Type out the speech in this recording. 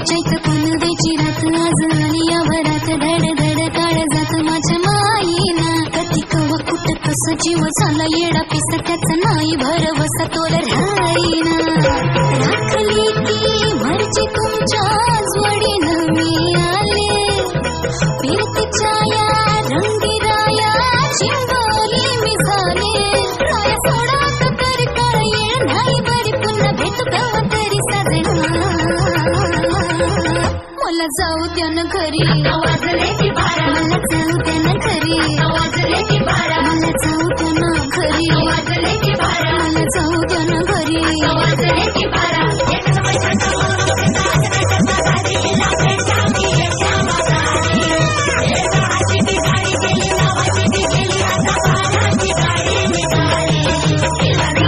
चैत पुनवेची रात आज आली या वरात धड धड काळ जात माझ्या मायेना कधी कवा कुठ कस जीव झाला येडा पिस त्याचा नाही भरवसा तोल राहीना राखली ती मर्जी तुमच्या जोडीनं मी आले फिरतीच्या या रंगीराया चिंगोली मी झाले राया सोडात तरी काय येळ नाही बरी पुन्हा भेटू कवा तरी साजणा मला जाऊ त्यानं घरी वाजले की बारा मला जाऊ त्यानं घरी वाजले की बारा मला जाऊ त्यानं